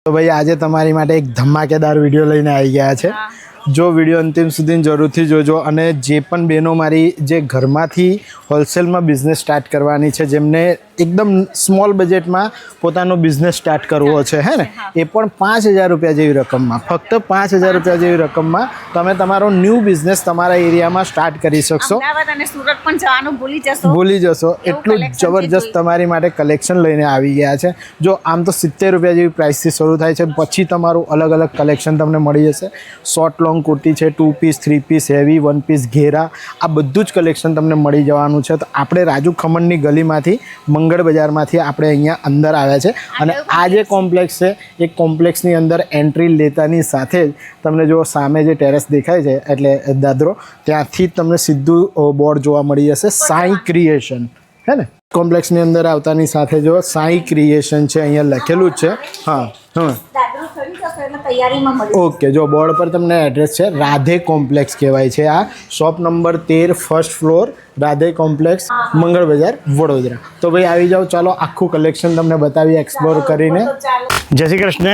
તો ભાઈ આજે તમારી માટે એક ધમાકેદાર વિડીયો લઈને આવી ગયા છે। જો વિડીયો અંતિમ સુધી જરૂરથી જોજો અને જે પણ બહેનો મારી જે ઘરમાંથી હોલસેલમાં બિઝનેસ સ્ટાર્ટ કરવાની છે, જેમને એકદમ સ્મોલ બજેટમાં પોતાનો બિઝનેસ સ્ટાર્ટ કરવો છે, હે ને, એ પણ 5000 રૂપિયા જેવી રકમમાં, ફક્ત 5000 રૂપિયા જેવી રકમમાં તમે તમારો ન્યૂ બિઝનેસ તમારા એરિયામાં સ્ટાર્ટ કરી શકશો। ભૂલી જશો એટલું જબરજસ્ત તમારી માટે કલેક્શન લઈને આવી ગયા છે। જો આમ તો 70 રૂપિયા જેવી પ્રાઇસથી શરૂ થાય છે, પછી તમારું અલગ અલગ કલેક્શન તમને મળી જશે। શોર્ટ લોંગ કુર્તી છે, 2 પીસ 3 પીસ હેવી 1 પીસ ઘેરા, આ બધું જ કલેક્શન તમને મળી જવાનું છે। તો આપણે રાજુ ખમણની ગલીમાંથી મંગળ બજારમાંથી આપણે અહીંયા અંદર આવ્યા છે અને આ જે કોમ્પ્લેક્સ છે એ કોમ્પ્લેક્સની અંદર એન્ટ્રી લેતાની સાથે જ તમને જો સામે જે ટેરેસ દેખાય છે એટલે દાદરો, ત્યાંથી જ તમને સીધું બોર્ડ જોવા મળી જશે સાઈ ક્રિએશન, હે ને। કોમ્પ્લેક્સની અંદર આવતાની સાથે જો સાઈ ક્રિએશન છે અહીંયા લખેલું જ છે। હા ઓકે, જો બોર્ડ પર તમને એડ્રેસ છે, રાધે કોમ્પ્લેક્સ કહેવાય છે। આ shop number 13 first floor, Radhe complex, Mangal Bazar, Vadodara. તો ભાઈ આવી જાઓ, ચાલો આખું કલેક્શન તમને બતાવી એક્સપ્લોર કરીને। જય શ્રી કૃષ્ણ।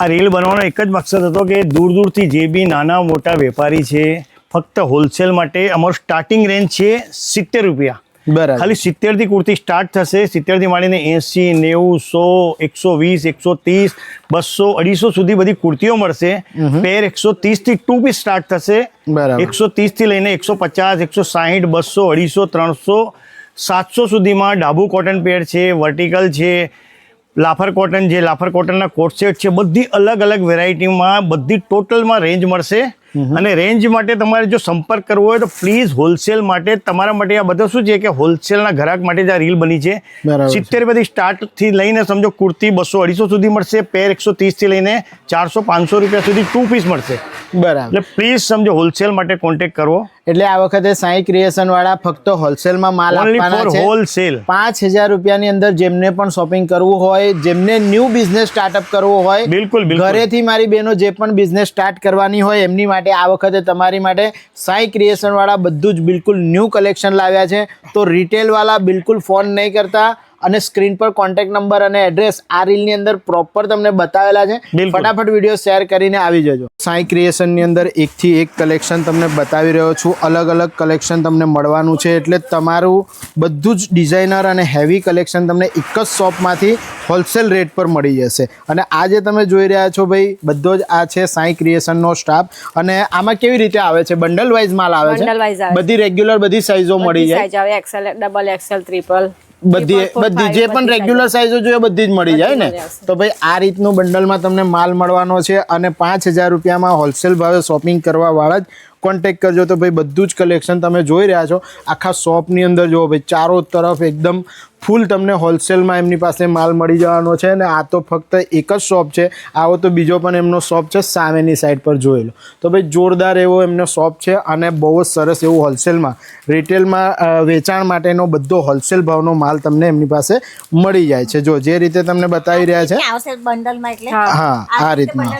આ રીલ બનાવવાનો એક જ મકસદ હતો કે દૂર દૂરથી જે બી નાના મોટા વેપારી છે, ફક્ત હોલસેલ માટે અમારું સ્ટાર્ટિંગ રેન્જ છે 70 રૂપિયા। બરાબર, ખાલી 70 થી કુર્તી સ્ટાર્ટ થશે। 70 થી માંડીને 80, 90, 100, 120, 130, 200, 250 સુધી બધી કુર્તીઓ મળશે। પેર 130 થી 2 પીસ સ્ટાર્ટ થશે। 130 થી લઈને 150, 160, 200, 250, 300, 700 સુધીમાં ડાબુ કોટન પેર છે, વર્ટિકલ છે, લાફર કોટન છે, લાફર કોટનના કોટ સેટ છે, બધી અલગ અલગ વેરાયટીમાં બધી ટોટલમાં રેન્જ મળશે। અને રેન્જ માટે તમારે જો સંપર્ક કરવો હોય તો પ્લીઝ હોલસેલ માટે તમારા માટે આ બધું શું છે કે હોલસેલના ગ્રાહક માટે જ આ રીલ બની છે। 70 રૂપિયાથી સ્ટાર્ટ થી લઈને સમજો કુર્તી 200, 250 સુધી મળશે, પેર 130 થી લઈને 400, 500 રૂપિયા સુધી 2 પીસ મળશે। બરાબર, એટલે પ્લીઝ સમજો હોલસેલ માટે કોન્ટેક્ટ કરવો। એટલે આ વખતે સાઈ ક્રિએશન વાળા ફક્ત હોલસેલમાં માલ આપવાના છે, હોલસેલ 5000 રૂપિયાની અંદર। જેમને પણ શોપિંગ કરવું હોય, જેમને ન્યૂ બિઝનેસ સ્ટાર્ટઅપ કરવો હોય, બિલકુલ ઘરેથી મારી બહેનો જે પણ બિઝનેસ સ્ટાર્ટ કરવાની હોય એમની માટે આ વખતે તમારી માટે સાઈ ક્રિએશન વાળા બધું જ બિલકુલ ન્યૂ કલેક્શન લાવ્યા છે। તો રિટેલ વાળા બિલકુલ ફોન નહીં કરતા અને સ્ક્રીન પર કોન્ટેક્ટ નંબર અને એડ્રેસ આ રીલની અંદર પ્રોપર તમને બતાવેલા છે। ફટાફટ વિડીયો શેર કરીને આવી જજો। સાઈ ક્રિએશનની અંદર એકથી એક કલેક્શન તમને બતાવી રહ્યો છું, અલગ અલગ કલેક્શન તમને મળવાનું છે, એટલે તમારું બધું જ ડિઝાઇનર અને હેવી કલેક્શન તમને એક જ શોપમાંથી હોલસેલ રેટ પર મળી જશે। અને આ જે તમે જોઈ રહ્યા છો ભાઈ, બધો જ આ છે સાઈ ક્રિએશનનો સ્ટાફ। અને આમાં કેવી રીતે આવે છે? બંડલ વાઇઝ માલ આવે છે, બધી રેગ્યુલર બધી સાઇઝો મળી જાય, XL, ડબલ XL, ટ્રિપલ, બધી જે પણ રેગ્યુલર સાઇઝો જોઈએ બધી જ મળી જાય ને। તો ભાઈ આ રીતનું બંડલમાં તમને માલ મળવાનો છે અને 5000 રૂપિયામાં હોલસેલ ભાવે શોપિંગ કરવા વાળા જ કોન્ટેક્ટ કરજો। તો ભાઈ બધું જ કલેક્શન તમે જોઈ રહ્યા છો આખા શોપની અંદર, જુઓ ભાઈ ચારો તરફ એકદમ ફૂલ તમને હોલસેલમાં એમની પાસે માલ મળી જવાનો છે। અને આ તો ફક્ત એક જ શોપ છે, આવો તો બીજો પણ એમનો શોપ છે સામેની સાઈડ પર જોઈ લો। તો ભાઈ જોરદાર એવો એમનો શોપ છે અને બહુ જ સરસ એવું હોલસેલમાં રિટેલમાં વેચાણ માટેનો બધો હોલસેલ ભાવનો માલ તમને એમની પાસે મળી જાય છે। જો જે રીતે તમને બતાવી રહ્યા છે, હા આ રીતના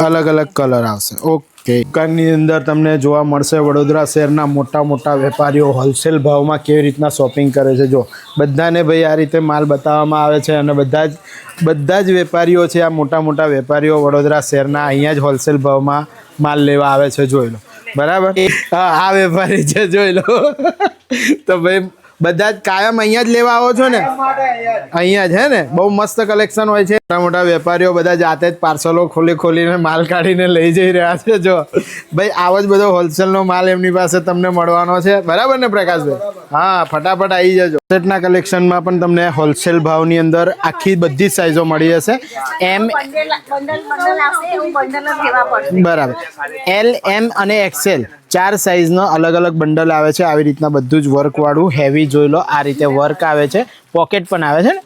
અલગ અલગ કલર આવશે। ઓકે, દુકાનની અંદર તમને જોવા મળશે વડોદરા શહેરના મોટા મોટા વેપારીઓ હોલસેલ ભાવમાં કેવી રીતના શોપિંગ કરે છે। જો બધાને ભાઈ આ રીતે માલ બતાવવામાં આવે છે અને બધા જ વેપારીઓ છે, આ મોટા મોટા વેપારીઓ વડોદરા શહેરના અહીંયા જ હોલસેલ ભાવમાં માલ લેવા આવે છે, જોઈ લો। બરાબર, હા આ વેપારી છે, જોઈ લો। તો ભાઈ બધા જ કાયમ અહીંયા જ લેવા આવો છો ને? અહીંયા જ, હે ને? બહુ મસ્ત કલેક્શન હોય છે। મોટા મોટા વેપારીઓ બધા જાતે જ પાર્સલો ખોલીને માલ કાઢીને લઈ જઈ રહ્યા છે। જો ભાઈ આવો જ બધો હોલસેલનો માલ એમની પાસે તમને મળવાનો છે, બરાબર ને પ્રકાશભાઈ? હા, ફટાફટ આવી જજો। સેટના કલેક્શનમાં પણ તમને હોલસેલ ભાવની અંદર આખી બધી જ સાઇઝો મળી જશે। બરાબર, L, M અને XL 4 સાઇઝનો અલગ અલગ બંડલ આવે છે। આવી રીતના બધું જ વર્કવાળું હેવી જોઈ લો, આ રીતે વર્ક આવે છે, પોકેટ પણ આવે છે ને,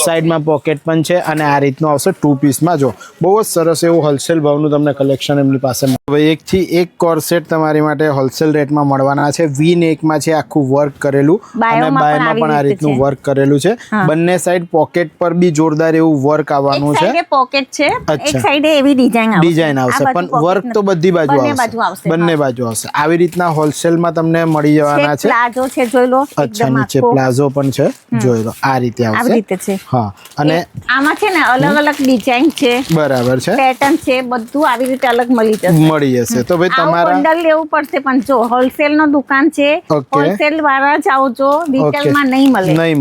સાઈડમાં પોકેટ પણ છે અને આ રીતનું આવશે 2 પીસમાં। જો બહુ જ સરસ એવું હોલસેલ ભાવનું તમને કલેક્શન એમની પાસે હવે એકથી એક કોર્સેટ તમારી માટે હોલસેલ રેટમાં મળવાના છે. V-neckમાં છે આખું વર્ક કરેલું અને બાયમાં પણ આ રીતનું વર્ક કરેલું છે. બંને સાઈડ પોકેટ પર બી જોરદાર એવું વર્ક આવવાનું છે. પોકેટ છે, એક સાઈડે એવી ડિઝાઇન આવશે, પણ વર્ક તો બધી બાજુ આવશે, બંને બાજુ આવશે. આવી રીતના હોલસેલમાં તમને મળી જવાના છે. પ્લાઝો છે, જોઈ લો. અચ્છા, નીચે પ્લાઝો પણ છે, જોઈ લો. આ રીતે આવશે. હા, અને આમાં છે ને અલગ અલગ ડિઝાઇન છે, બરાબર છે, પેટર્ન છે, બધું આવી રીતે અલગ મળી જશે. તો ભાઈ તમારા બંડલ લેવું પડશે, પણ જો હોલસેલ નો દુકાન છે, હોલસેલ વાળા જ આવજો, રિટેલમાં નહીં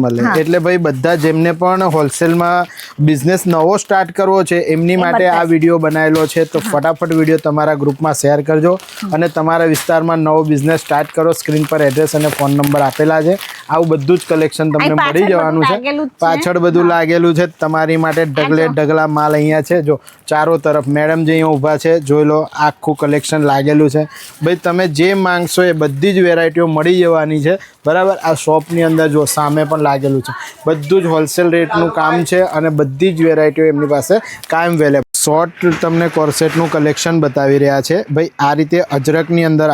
મળે. એટલે ભાઈ બધા જેમને પણ હોલસેલમાં બિઝનેસ નવો સ્ટાર્ટ કરવો છે એમની માટે આ વિડીયો બનાવેલો છે. તો ફટાફટ વિડીયો તમારા ગ્રુપમાં શેર કરજો અને તમારા વિસ્તારમાં નવો બિઝનેસ સ્ટાર્ટ કરો. સ્ક્રીન પર એડ્રેસ અને ફોન નંબર આપેલા છે. આવું બધું જ કલેક્શન તમને મળી જવાનું છે. પાછળ બધું લાગેલું છે તમારી માટે. ઢગલે ઢગલા માલ અહીંયા છે, જો ચારો તરફ મેડમ જે અહીંયા ઊભા છે, જોઈ લો. આખું કલેક્શન લાગેલું છે. ભાઈ તમે જે માંગશો એ બધી જ વેરાયટીઓ મળી જવાની છે, બરાબર. આ શોપની અંદર જો સામે પણ લાગેલું છે, બધું જ હોલસેલ રેટનું કામ છે અને બધી જ વેરાયટીઓ એમની પાસે કાયમ અવેલેબલ. શોર્ટ તમને કોર્સેટનું કલેક્શન બતાવી રહ્યા છે. ભાઈ આ રીતે અજરકની અંદર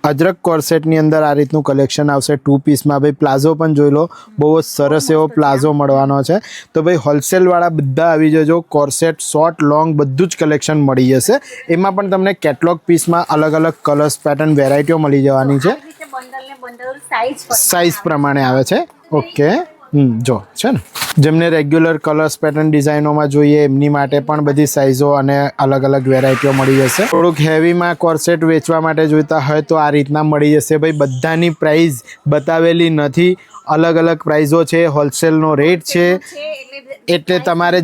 અજરક કોર્સેટની અંદર આ રીતનું કલેક્શન આવશે 2 પીસમાં. ભાઈ પ્લાઝો પણ જોઈ લો, બહુ જ સરસ એવો પ્લાઝો મળવાનો છે. તો ભાઈ હોલસેલવાળા બધા આવી જજો. કોર્સેટ શોર્ટ લોંગ બધું જ કલેક્શન મળી જશે. એમાં પણ તમને કેટલોગ પીસમાં અલગ અલગ કલર્સ પેટર્ન વેરાયટીઓ મળી જવાની છે. સાઇઝ પ્રમાણે આવે છે. ઓકે, જો છે ને, જેમને રેગ્યુલર કલર્સ પેટર્ન ડિઝાઇનોમાં જોઈએ એમની માટે પણ બધી સાઇઝો અને અલગ અલગ વેરાયટીઓ મળી જશે. થોડુંક હેવીમાં કોર્સેટ વેચવા માટે જોઈતા હોય તો આ રીતના મળી જશે. ભાઈ બધાની પ્રાઇસ બતાવેલી નથી, અલગ અલગ પ્રાઇઝો છે, હોલસેલનો રેટ છે, એટલે તમારે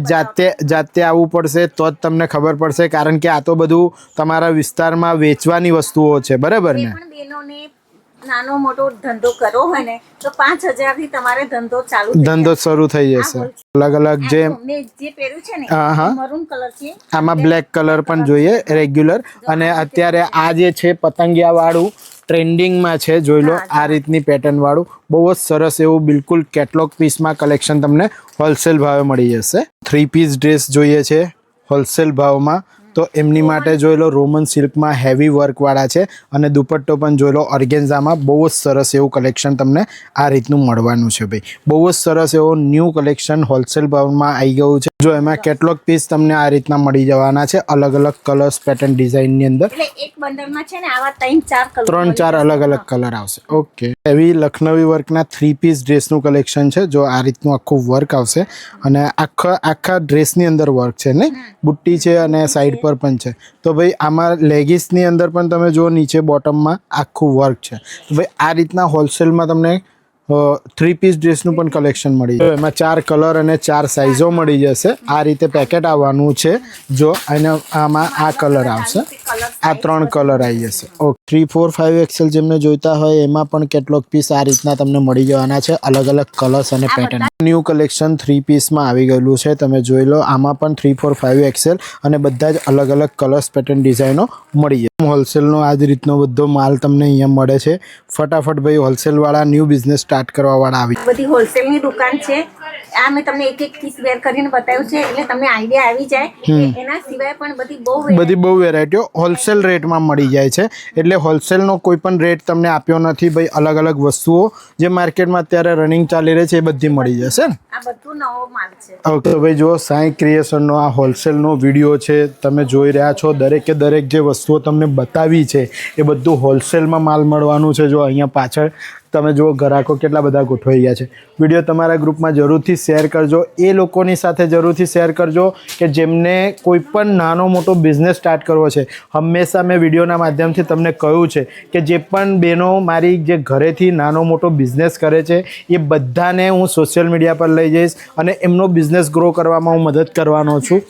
જાતે આવવું પડશે તો જ તમને ખબર પડશે. કારણ કે આ તો બધું તમારા વિસ્તારમાં વેચવાની વસ્તુઓ છે, બરાબર ને. નાનો મોટો ધંધો કરવો હોય ને તો 5000 થી તમારે ધંધો શરૂ થઈ જશે. અલગ અલગ જે પહેર્યું છે ને મરૂન કલર છે, આમાં બ્લેક કલર પણ જોઈએ રેગ્યુલર. અને અત્યારે આ જે છે પતંગિયા વાળું ટ્રેન્ડિંગમાં છે, જોઈ લો. આ રીતની પેટર્ન વાળું બહુ જ સરસ એવું બિલકુલ કેટલોગ પીસમાં કલેક્શન તમને હોલસેલ ભાવે મળી જશે. 3 પીસ ડ્રેસ જોઈએ છે હોલસેલ ભાવમાં તો એમની માટે જોઈ લો. રોમન સિલ્કમાં હેવી વર્કવાળા છે અને દુપટ્ટો પણ જોઈ લો ઓર્ગેન્ઝામાં. બહુ જ સરસ એવું કલેક્શન તમને આ રીતનું મળવાનું છે. ભાઈ બહુ જ સરસ એવો ન્યૂ કલેક્શન હોલસેલ ભાવમાં આવી ગયું છે. જો એમાં કેટલોગ પીસ તમને આ રીતના મળી જવાના છે, અલગ અલગ કલર્સ પેટર્ન ડિઝાઇનની અંદર. એક બંડલમાં છે ને આવા 3-4 અલગ અલગ કલર આવશે. ઓકે, એવી લખનવી વર્કના 3 પીસ ડ્રેસનું કલેક્શન છે. જો આ રીતનું આખું વર્ક આવશે અને આખા ડ્રેસની અંદર વર્ક છે ને, બુટ્ટી છે અને સાઈડ પર પણ છે. તો ભાઈ આમાં લેગીસની અંદર પણ તમે જો નીચે બોટમમાં આખું વર્ક છે. તો ભાઈ આ રીતના હોલસેલમાં તમને 3 પીસ ડ્રેસનું પણ કલેક્શન મળી જાય. એમાં 4 કલર અને 4 સાઇઝો મળી જશે. આ રીતે પેકેટ આવવાનું છે. જો અને આમાં આ કલર આવશે, આ 3 કલર આવી જશે. ઓકે, 3, 4, 5 XL જેમને જોઈતા હોય એમાં પણ કેટલોગ પીસ આ રીતના તમને મળી જવાના છે, અલગ અલગ કલર્સ અને પેટર્ન. ન્યૂ કલેક્શન 3 પીસમાં આવી ગયેલું છે, તમે જોઈ લો. આમાં પણ 3, 4, 5 XL અને બધા જ અલગ અલગ કલર્સ પેટર્ન ડિઝાઇનો મળી જાય. હોલસેલનો આ જ રીતનો બધો માલ તમને અહીંયા મળે છે. ફટાફટ ભાઈ હોલસેલવાળા ન્યૂ બિઝનેસ સ્ટાર્ટ કરવાવાળા આવી. બધી હોલસેલની દુકાન છે. આ મેં તમને એક પીસ વેર કરીને બતાવ્યું છે એટલે તમને આઈડિયા આવી જાય. એના સિવાય પણ બધી બહુ વેરાયટીઓ હોલસેલ રેટમાં મળી જાય છે. એટલે હોલસેલનો કોઈ પણ રેટ તમને આપ્યો નથી. ભાઈ અલગ અલગ વસ્તુઓ જે માર્કેટમાં અત્યારે રનિંગ ચાલી રહી છે એ બધી મળી જશે ને. આ બધું નવો માલ છે. ઓકે, તો ભાઈ જો સાઈ ક્રિએશનનો આ હોલસેલનો વિડીયો છે, તમે જોઈ રહ્યા છો. દરેકે દરેક જે વસ્તુઓ તમને બતાવી છે એ બધું હોલસેલમાં માલ મળવાનું છે. જો અહીંયા પાછળ તમે જુઓ ગ્રાહકો કેટલા બધા ગોઠવાઈ ગયા છે. વિડીયો તમારા ગ્રુપમાં જરૂરથી શેર કરજો. એ લોકોની સાથે જરૂરથી શેર કરજો કે જેમને કોઈ પણ નાનો મોટો બિઝનેસ સ્ટાર્ટ કરવો છે. હંમેશા મેં વિડીયોના માધ્યમથી તમને કહ્યું છે કે જે પણ બહેનો મારી જે ઘરેથી નાનો મોટો બિઝનેસ કરે છે એ બધાને હું સોશિયલ મીડિયા પર લઈ જઈશ અને એમનો બિઝનેસ ગ્રો કરવામાં હું મદદ કરવાનો છું.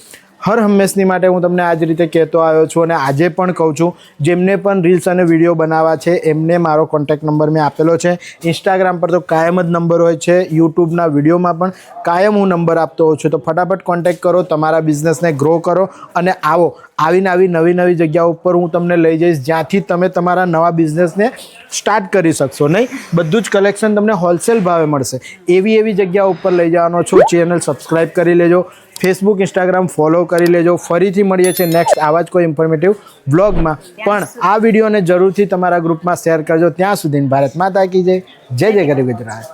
હર હંમેશની માટે હું તમને આ જ રીતે કહેતો આવ્યો છું અને આજે પણ કહું છું. જેમને પણ રીલ્સ અને વિડીયો બનાવવા છે એમને મારો કોન્ટેક્ટ નંબર મેં આપેલો છે. ઇન્સ્ટાગ્રામ પર તો કાયમ જ નંબર હોય છે, યુટ્યુબના વિડીયોમાં પણ કાયમ હું નંબર આપતો હોઉં છું. તો ફટાફટ કોન્ટેક્ટ કરો, તમારા બિઝનેસને ગ્રો કરો અને આવીને નવી નવી જગ્યાઓ ઉપર હું તમને લઈ જઈશ જ્યાંથી તમે તમારા નવા બિઝનેસને સ્ટાર્ટ કરી શકશો. નહીં, બધું જ કલેક્શન તમને હોલસેલ ભાવે મળશે. એવી જગ્યાઓ ઉપર લઈ જવાનો છું. ચેનલ સબસ્ક્રાઈબ કરી લેજો, ફેસબુક ઇન્સ્ટાગ્રામ ફોલો કરી લેજો. ફરીથી મળીએ છીએ નેક્સ્ટ આવા જ કોઈ ઇન્ફોર્મેટિવ બ્લોગમાં. પણ આ વિડીયોને જરૂરથી તમારા ગ્રુપમાં શેર કરજો. ત્યાં સુધી ભારત માતા કી જય. જય જય ગરીબ ગુજરાત.